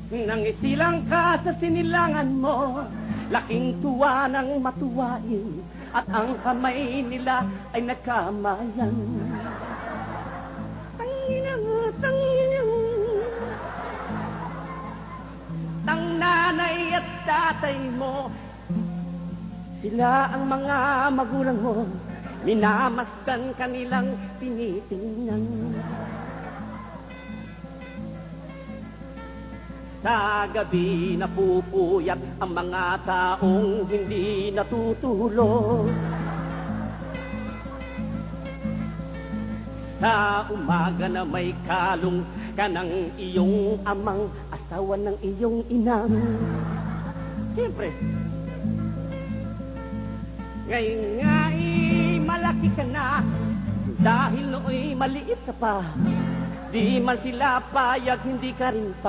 Nang isilang ka sa sinilangan mo, laking tuwa ng matuwain, at ang kamay nila ay nagkamayan. Tangina mo, tangina mo. Ang nanay at tatay mo, sila ang mga magulang mo, minamasdan kanilang tinitingnan. Sa gabi napupuyat ang mga taong hindi natutulog. Sa umaga na may kalong ka ng iyong amang, asawa ng iyong inang. Siyempre, ngayon nga'y malaki ka na, dahil nooy maliit ka pa. Di man sila payag, hindi ka rin pa